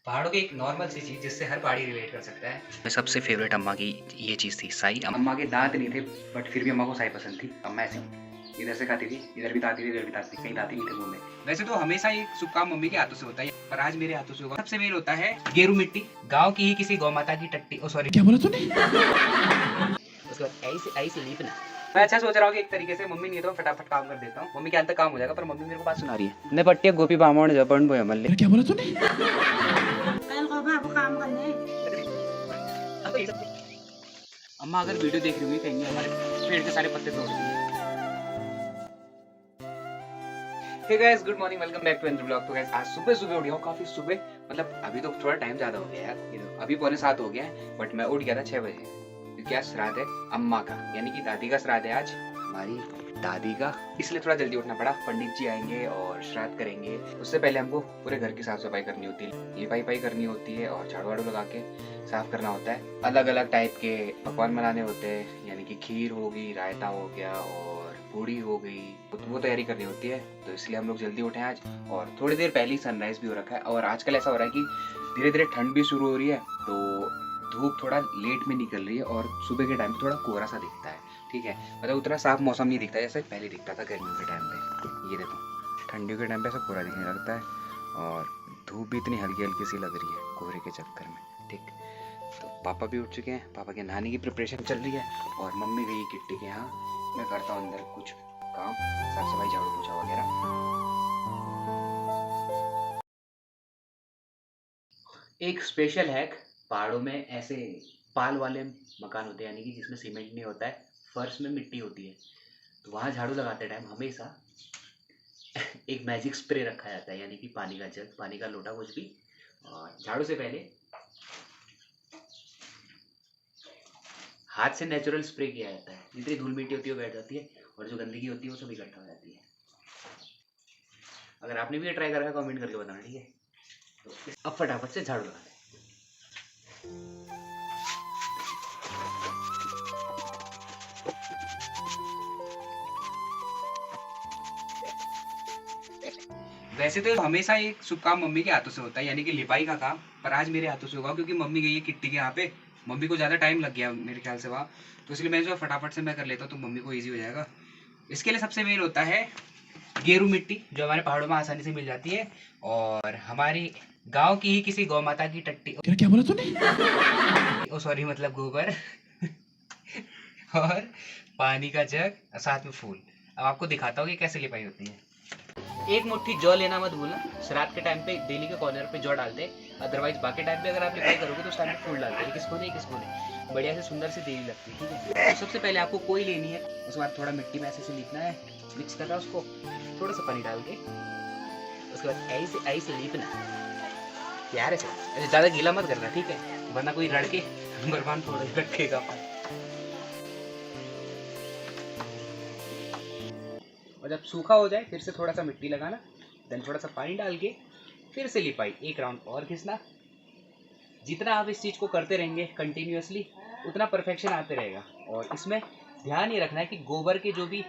पहाड़ों की एक नॉर्मल सी चीज जिससे हर पहाड़ी रिलेट कर सकता है। सबसे फेवरेट अम्मा की ये चीज थी साई। अम्मा के दांत नहीं थे बट फिर भी अम्मा को साई पसंद थी। अम्मा ऐसी इधर से खाती थी, इधर भी खाती थी, इधर भी खाती थी, कहीं दांत ही नहीं थे मुंह में। वैसे तो हमेशा एक शुभ काम मम्मी के हाथों से होता है, पर आज मेरे हाथों से होगा। सबसे मेन होता है गेरू मिट्टी, गाँव की ही किसी गौ माता की टट्टी। ओ सॉरी, क्या बोला तूने? उसके बाद ऐसे ऐसे लीपना। मैं अच्छा सोच रहा हूँ कि एक तरीके से मम्मी नहीं है तो फटाफट काम कर देता हूँ। मम्मी के अंत काम हो जाएगा, पर मम्मी मेरे को बात सुना रही है। ने पट्टी गोपी बामण जबन बोय मल्ले। क्या बोला तूने? अम्मा अगर वीडियो देख रही होगी कहेंगे हमारे पेड़ के सारे पत्ते तोड़ दिए। Hey guys, good morning, welcome back to Andrew blog. तो गाइस आज सुबह सुबह उठ गया हूँ, काफी सुबह, मतलब अभी तो थोड़ा टाइम ज्यादा हो गया यार, अभी 6:45 हो गया है, बट मैं उठ गया था 6 बजे क्योंकि आज श्राद्ध है अम्मा का, यानी कि दादी का श्राद्ध है आज, हमारी दादी का, इसलिए थोड़ा जल्दी उठना पड़ा। पंडित जी आएंगे और श्राद्ध करेंगे। उससे पहले हमको पूरे घर की साफ सफाई करनी होती है, लिपाई पाई करनी होती है और झाड़ू वाड़ू लगा के साफ करना होता है। अलग अलग टाइप के पकवान बनाने होते हैं, यानी कि खीर होगी, रायता हो गया और पूड़ी हो गई, तो वो तैयारी करनी होती है। तो इसलिए हम लोग जल्दी उठे आज और थोड़ी देर पहले ही सनराइज भी हो रखा है। और आजकल ऐसा हो रहा है कि धीरे धीरे ठंड भी शुरू हो रही है, तो धूप थोड़ा लेट में निकल रही है और सुबह के टाइम थोड़ा कोहरा सा दिखता है। ठीक है, मतलब उतना साफ मौसम नहीं दिखता जैसे पहले दिखता था गर्मियों के टाइम पे। ये देखो, ठंडियों के टाइम पे ऐसा कोहरा दिखने लगता है और धूप भी इतनी हल्की हल्की सी लग रही है कोहरे के चक्कर में। ठीक, तो पापा भी उठ चुके हैं, पापा के नहाने की प्रिपरेशन चल रही है और मम्मी गई किट्टी के यहाँ। मैं करता हूँ अंदर कुछ काम, साफ सफाई, झाड़ू पोछा वगैरह। एक स्पेशल हैक, पहाड़ों में ऐसे पाल वाले मकान होते हैं, यानी कि जिसमें सीमेंट नहीं होता है, फर्श में मिट्टी होती है, तो वहाँ झाड़ू लगाते टाइम हमेशा एक मैजिक स्प्रे रखा जाता है, यानी कि पानी का जग, पानी का लोटा, कुछ भी, और झाड़ू से पहले हाथ से नेचुरल स्प्रे किया जाता है। जितनी धूल मिट्टी होती है वो बैठ जाती है और जो गंदगी होती है वो सब इकट्ठा हो जाती है। अगर आपने भी ये ट्राई करा है कमेंट करके बताना, ठीक है? तो अब फटाफट से झाड़ू लगा दें। वैसे तो हमेशा एक शुभ काम मम्मी के हाथों से होता है, यानी कि लिपाई का काम, पर आज मेरे हाथों से होगा क्योंकि मम्मी गई है किट्टी के यहाँ पे। मम्मी को ज़्यादा टाइम लग गया मेरे ख्याल से वहाँ, तो इसलिए मैं जो फटाफट से मैं कर लेता हूँ तो मम्मी को ईजी हो जाएगा। इसके लिए सबसे मेन होता है गेरू मिट्टी, जो हमारे पहाड़ों में आसानी से मिल जाती है, और हमारी गांव की ही किसी गौ माता की टट्टी। क्या बोला तूने? ओ सॉरी, मतलब गोबर और पानी का जग, साथ में फूल। अब आपको दिखाता हूँ कि कैसे लिपाई होती है। एक मुट्ठी जौ लेना मत भूलना, श्राद्ध के टाइम पे डेली के कॉर्नर पे जौ डालते हैं, अदरवाइज बाकी टाइम पे अगर आप लिपाई करोगे तो उस टाइम पे फूल डालते हैं। किसको नहीं, किसको नहीं, बढ़िया से सुंदर से देवी लगती है। ठीक है, तो सबसे पहले आपको कोई लेनी है, उसके बाद थोड़ा मिट्टी में ऐसे से लीपना है, मिक्स करना है उसको, थोड़ा सा पानी डाल के, उसके बाद ऐसे ऐसे लीपना प्यारे से। ऐसे ज़्यादा गीला मत करना, ठीक है, वरना कोई लड़के बर्बाद थोड़ा ही रखेगा। और जब सूखा हो जाए फिर से थोड़ा सा मिट्टी लगाना, देन थोड़ा सा पानी डाल के फिर से लिपाई, एक राउंड और खींचना। जितना आप इस चीज़ को करते रहेंगे कंटिन्यूअसली, उतना परफेक्शन आते रहेगा। और इसमें ध्यान ये रखना है कि गोबर के जो भी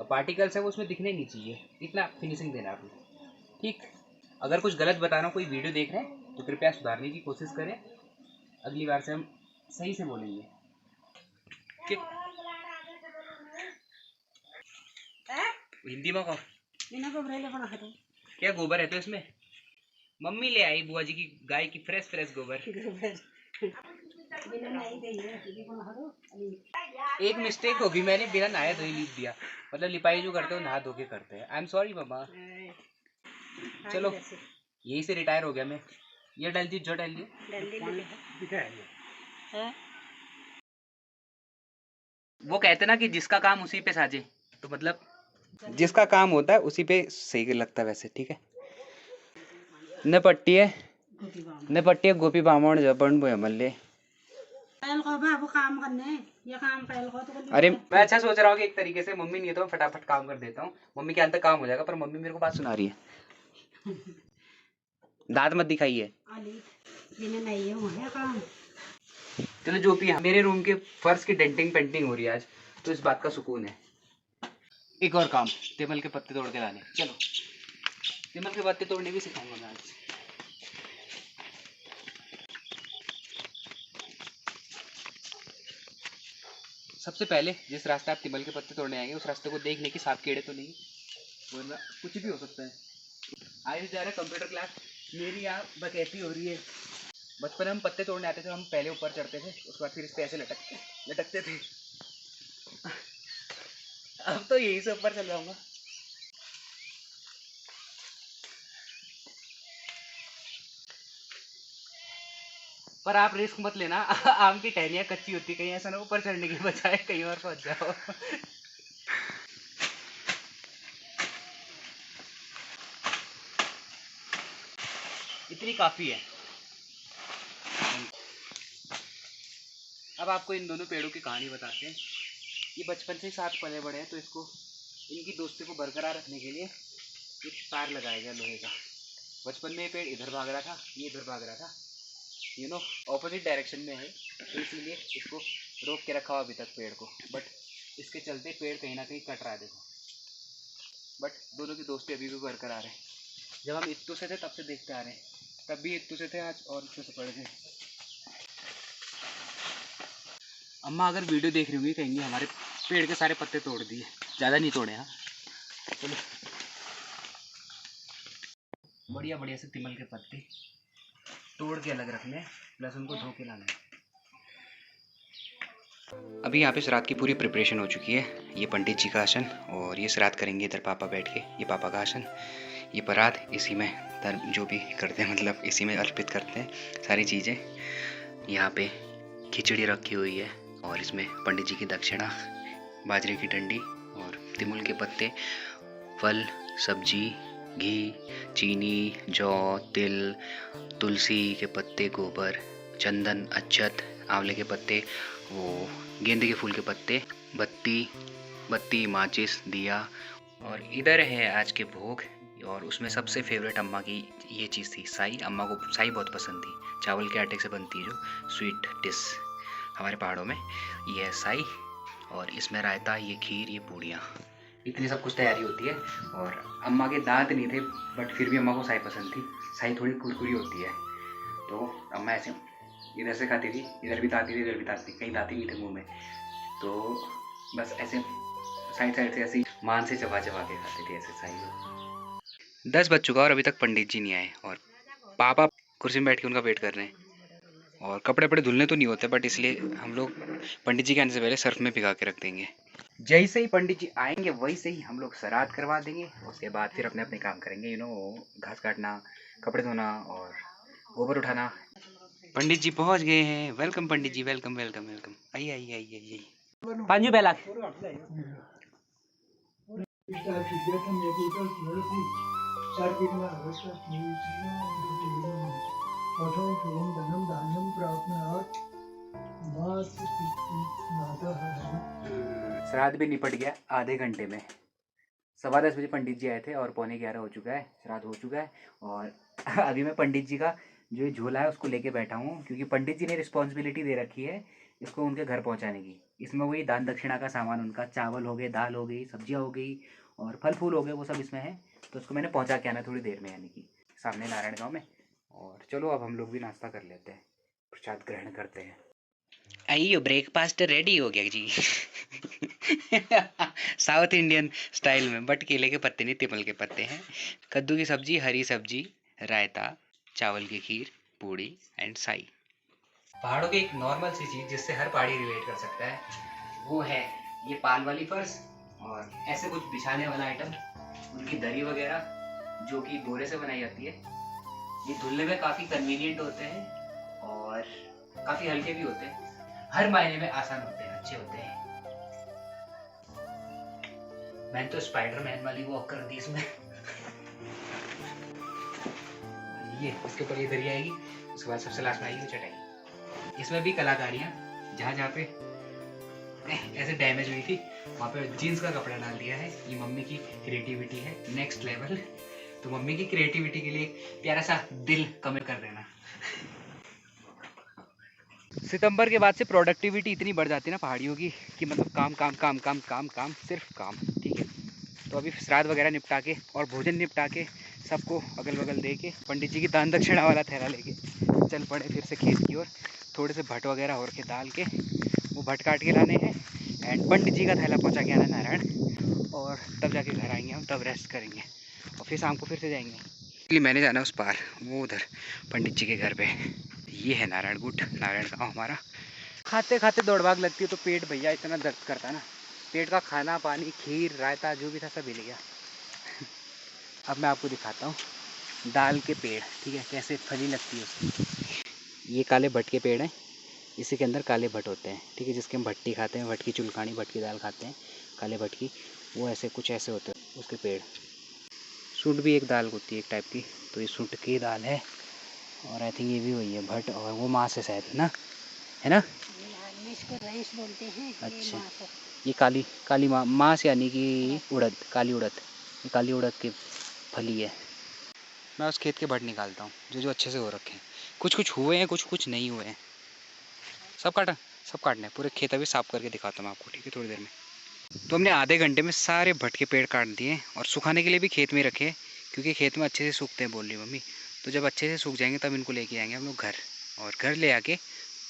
पार्टिकल्स है वो उसमें दिखने नहीं चाहिए, इतना फिनिशिंग देना आपको। ठीक, अगर कुछ गलत बता रहा हूँ, कोई वीडियो देख रहे हैं तो कृपया सुधारने की कोशिश करें, अगली बार से हम सही से बोलेंगे। ठीक, हिंदी में कहो। क्या गोबर है तो इसमें मम्मी ले आई बुआ जी की गाय की फ्रेश फ्रेश गोबर। एक मिस्टेक होगी, मैंने बिना नहाए धोए लिप दिया, मतलब लिपाई जो करते हो नहा धो के करते हैं। आई एम सॉरी मम्मा। चलो, यही से रिटायर हो गया मैं। ये डाल दी, जो डाल दी। वो कहते ना कि जिसका काम उसी पे साजे, तो मतलब जिसका काम होता है उसी पे सही लगता है वैसे। ठीक है, न पट्टी है गोपी बामण जबन बोय मल्ले। अरे मैं अच्छा सोच रहा हूँ कि एक तरीके से मम्मी नहीं है तो मैं फटाफट काम कर देता हूँ। मम्मी के अंत तक काम हो जाएगा, पर मम्मी मेरे को बात सुना रही है। दांत मत दिखाइए। चलो जो भी है, मेरे रूम के फर्श की डेंटिंग पेंटिंग हो रही है आज, तो इस बात का सुकून है। एक और काम, टेबल के पत्ते तोड़ के लाने। चलो, टेबल के पत्ते तोड़ने भी सिखाऊंगा मैं आज। सबसे पहले जिस रास्ते आप तिमल के पत्ते तोड़ने आएंगे उस रास्ते को देख ले कि सांप कीड़े तो नहीं, वरना कुछ भी हो सकता है। आज जा रहे कंप्यूटर क्लास, मेरी यहाँ बकैती हो रही है। बचपन में हम पत्ते तोड़ने आते थे, हम पहले ऊपर चढ़ते थे, उसके बाद फिर इस पे ऐसे लटकते थे। अब तो यही से ऊपर चल जाऊंगा। पर आप रिस्क मत लेना, आम की टहनियाँ कच्ची होती, कहीं ऐसा ना ऊपर चढ़ने की बजाय कहीं और पहुंच जाओ। इतनी काफी है। अब आपको इन दोनों पेड़ों की कहानी बताते हैं। ये बचपन से ही साथ पले बड़े हैं, तो इसको इनकी दोस्ती को बरकरार रखने के लिए एक तार लगाया गया लोहे का। बचपन में ये पेड़ इधर भाग रहा था, ये इधर भाग रहा था, यू नो ऑपोजिट डायरेक्शन में है, तो इसीलिए इसको रोक के रखा हुआ अभी तक पेड़ को। बट इसके चलते पेड़ कहीं ना कहीं कट रहा है, देखो। बट दोनों की दोस्ती अभी भी बरकरार है। जब हम इत्तू से थे तब से देखते आ रहे हैं, तब भी इत्तू से थे, आज और इत्तू से पड़ गए। अम्मा अगर वीडियो देख रही होंगी कहेंगी हमारे पेड़ के सारे पत्ते तोड़ दिए। ज़्यादा नहीं तोड़े, हाँ। चलो, बढ़िया बढ़िया से तिमल के पत्ते तोड़ के अलग रखने, प्लस उनको धो के लाना। अभी यहाँ पे श्राद्ध की पूरी प्रिपरेशन हो चुकी है। ये पंडित जी का आसन, और ये श्राद्ध करेंगे इधर पापा बैठ के। ये पापा का आसन, ये परात, इसी में धर्म जो भी करते हैं, मतलब इसी में अर्पित करते हैं सारी चीज़ें। यहाँ पे खिचड़ी रखी हुई है, और इसमें पंडित जी की दक्षिणा, बाजरे की डंडी और तिमुल के पत्ते, फल, सब्जी, घी, चीनी, जौ, तिल, तुलसी के पत्ते, गोबर, चंदन, अक्षत, आंवले के पत्ते, वो गेंदे के फूल के पत्ते, बत्ती, माचिस, दिया। और इधर है आज के भोग, और उसमें सबसे फेवरेट अम्मा की ये चीज़ थी, साई। अम्मा को साई बहुत पसंद थी, चावल के आटे से बनती है जो स्वीट डिश हमारे पहाड़ों में, ये है साई। और इसमें रायता, ये खीर, ये पूड़ियाँ, इतनी सब कुछ तैयारी होती है। और अम्मा के दांत नहीं थे, बट फिर भी अम्मा को साई पसंद थी। साई थोड़ी कुरकुरी होती है, तो अम्मा ऐसे इधर से खाती थी, इधर भी दाती थी, इधर भी दाती थी, कहीं दाती नहीं थे मुँह में, तो बस ऐसे साइड साइड से ऐसे मान से चबा चबा के खाती थी ऐसे साई। 10 बज चुका और अभी तक पंडित जी नहीं आए, और पापा कुर्सी में बैठ के उनका वेट कर रहे हैं। और कपड़े धुलने तो नहीं होते, बट इसलिए हम लोग पंडित जी के आने से पहले सर्फ में भिगा के रख देंगे। जैसे ही पंडित जी आएंगे वैसे ही हम लोग श्राद्ध करवा देंगे। उसके बाद फिर अपने अपने काम करेंगे, घास काटना, कपड़े धोना और गोबर उठाना। पंडित जी पहुंच गए हैं। वेलकम पंडित जी, वेलकम वेलकम वेलकम। आइए आइए आइए आइए। पांजू बेला श्राद्ध भी निपट गया आधे घंटे में। 10:15 बजे पंडित जी आए थे और 11:15 हो चुका है, श्राद्ध हो चुका है। और अभी मैं पंडित जी का जो ये झोला है उसको लेके बैठा हूँ, क्योंकि पंडित जी ने रिस्पॉन्सिबिलिटी दे रखी है इसको उनके घर पहुँचाने की। इसमें वही दान दक्षिणा का सामान, उनका चावल हो गए, दाल हो गई, सब्जियाँ हो गई और फल फूल हो गए, वो सब इसमें है। तो उसको मैंने पहुँचा के आना थोड़ी देर में, यानी कि सामने नारायण गाँव में। और चलो अब हम लोग भी नाश्ता कर लेते हैं, प्रसाद ग्रहण करते हैं। आइयो, ब्रेकफास्ट रेडी हो गया जी। साउथ इंडियन स्टाइल में, बट केले के पत्ते नहीं, तिमल के पत्ते हैं। कद्दू की सब्जी, हरी सब्जी, रायता, चावल की खीर, पूड़ी एंड साई। पहाड़ों की एक नॉर्मल सी चीज़ जिससे हर पहाड़ी रिलेट कर सकता है, वो है ये पाल वाली फर्श और ऐसे कुछ बिछाने वाला आइटम, उनकी दरी वगैरह जो कि बोरे से बनाई जाती है। ये धुलने में काफ़ी कन्वीनियंट होते हैं और काफ़ी हल्के भी होते हैं, हर मायने में आसान होते हैं, अच्छे होते हैं। मैंने तो स्पाइडरमैन वाली वॉक कर दी इसमें। ये इसके ऊपर ये दरी आएगी, उसके बाद सबसे लास्ट में आएगी चटाई। इसमें भी कलाकारियाँ, जहाँ जहाँ पे ऐसे डैमेज हुई थी वहाँ पे जीन्स का कपड़ा डाल दिया है। ये मम्मी की क्रिएटिविटी है नेक्स्ट लेवल। तो मम्मी की क्रिएटिविटी के लिए प्यारा सा दिल कमेंट कर देना। सितंबर के बाद से प्रोडक्टिविटी इतनी बढ़ जाती है ना पहाड़ियों की, कि मतलब काम काम काम काम काम काम, सिर्फ काम। ठीक है, तो अभी श्राद्ध वगैरह निपटा के और भोजन निपटा के सबको अगल बगल दे के पंडित जी की दान दक्षिणा वाला थैला लेके चल पड़े फिर से खेत की ओर। थोड़े से भट्ट वगैरह और के डाल के वो भट्ट काट के लाने हैं, एंड पंडित जी का थैला पहुंचा गया ना नारायण, और तब जाके घर आएंगे हम, तब रेस्ट करेंगे और फिर शाम को फिर से जाएंगे। इसलिए मैंने जाना उस पार, वो उधर पंडित जी के घर पे। ये है नारायण गुट, नारायण गाँव हमारा। खाते खाते दौड़ भाग लगती है तो पेट भैया इतना दर्द करता है ना, पेट का खाना पानी खीर रायता जो भी था सब हिल गया। अब मैं आपको दिखाता हूँ दाल के पेड़, ठीक है, कैसे फली लगती है उसकी। ये काले भट्ट के पेड़ हैं, इसी के अंदर काले भट्ट होते हैं, ठीक है, जिसके हम भट्टी खाते हैं, भट्ट की चुलखानी, भट्ट की दाल खाते हैं, काले भट्ट की, वो ऐसे कुछ ऐसे होते हैं उसके पेड़। सूंठ भी एक दाल होती है एक टाइप की, तो ये सूंठ की दाल है, और आई थिंक ये भी वही है भट्ट, और वो माँस है शायद, है ना? इसको रईस बोलते हैं। अच्छा, ये काली काली माँस यानी कि उड़द, काली उड़द, ये काली उड़द की फली है। मैं उस खेत के भट्ट निकालता हूँ जो जो अच्छे से हो रखे हैं, कुछ कुछ हुए हैं, कुछ कुछ नहीं हुए हैं। सब काटा, सब काटने हैं, पूरे खेत अभी साफ करके दिखाता हूँ आपको, ठीक है, थोड़ी देर में। तो हमने आधे घंटे में सारे भट्ट के पेड़ काट दिए और सुखाने के लिए भी खेत में रखे, क्योंकि खेत में अच्छे से सूखते हैं, बोल रही मम्मी। तो जब अच्छे से सूख जाएंगे तब इनको लेके आएंगे हम लोग घर, और घर ले आके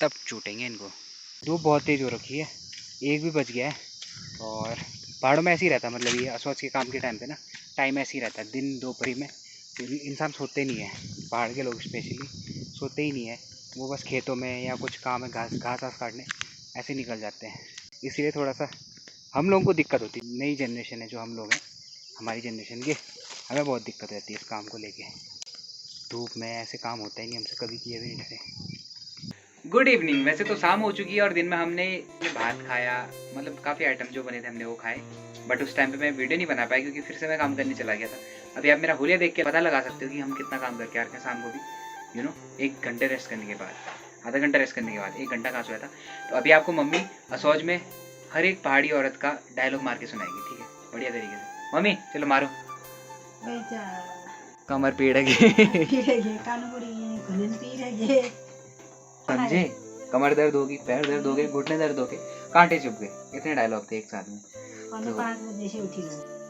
तब चूटेंगे इनको। धूप बहुत तेज़ हो रखी है, एक भी बज गया है, और पहाड़ों में ऐसे ही रहता है, मतलब ये असोच के काम के टाइम पे ना टाइम ऐसे ही रहता है, दिन दोपहरी में इंसान सोते नहीं है, पहाड़ के लोग स्पेशली सोते ही नहीं है, वो बस खेतों में या कुछ काम है घास घास काटने ऐसे निकल जाते हैं। इसीलिए थोड़ा सा हम लोगों को दिक्कत होती है, नई जनरेशन है जो हम लोग हैं, हमारी जनरेशन के, हमें बहुत दिक्कत रहती है इस काम को लेके। धूप में ऐसे काम होता ही नहीं, हमसे कभी किए भी नहीं थे। Good evening. वैसे तो शाम हो चुकी है और दिन में हमने भात खाया, मतलब काफ़ी आइटम जो बने थे हमने वो खाए, बट उस टाइम पे मैं वीडियो नहीं बना पाया क्योंकि फिर से मैं काम करने चला गया था। अभी आप मेरा हुलिया देख के पता लगा सकते हो कि हम कितना काम करके आ रहे हैं शाम को भी, एक घंटे रेस्ट करने के बाद, आधा घंटा रेस्ट करने के बाद, एक घंटा कहाँ सोया था। तो अभी आपको मम्मी असौज में हर एक पहाड़ी औरत का डायलॉग मार के सुनाएगी, ठीक है, बढ़िया तरीके से। मम्मी चलो मारो। कमर पीड़ेगी समझे, कमर दर्द होगी, पैर दर्द हो गए, घुटने दर्द हो गए, कांटे चुभ गए, इतने डायलॉग थे एक साथ में। पौने 5 बजे से उठी,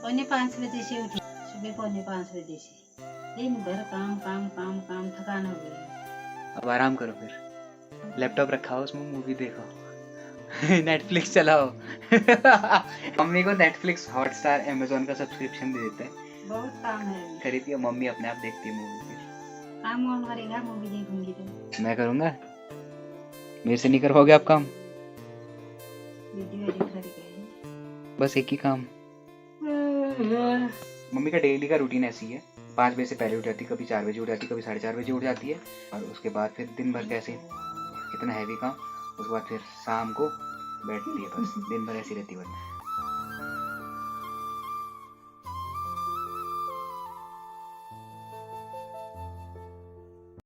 पौने 5 बजे से उठी, सुबह पौने 5 बजे से दिन भर काम काम काम काम, थकान हो गई। अब आराम करो, फिर लैपटॉप रखा हो उसमें मूवी देखो नेटफ्लिक्स चलाओ मम्मी को नेटफ्लिक्स हॉटस्टार अमेजोन का सब्सक्रिप्शन दे देते हैं, बहुत काम है, खरीदिए, मम्मी अपने आप देखती है मूवी। काम कौन करेगा, मूवी देखूंगी तो मैं करूँगा, मेरे से नहीं करवाओगे आप काम, वीडियो एडिट करके, बस एक ही काम। मम्मी का डेली का रूटीन ऐसी है, 5 बजे से पहले उठ जाती है, कभी 4 बजे उठ जाती है, कभी 4:30 बजे उठ जाती है, और उसके बाद फिर दिन भर कैसे इतना हैवी काम, उसके बाद फिर शाम को बैठती है, बस दिन भर ऐसी रहती है।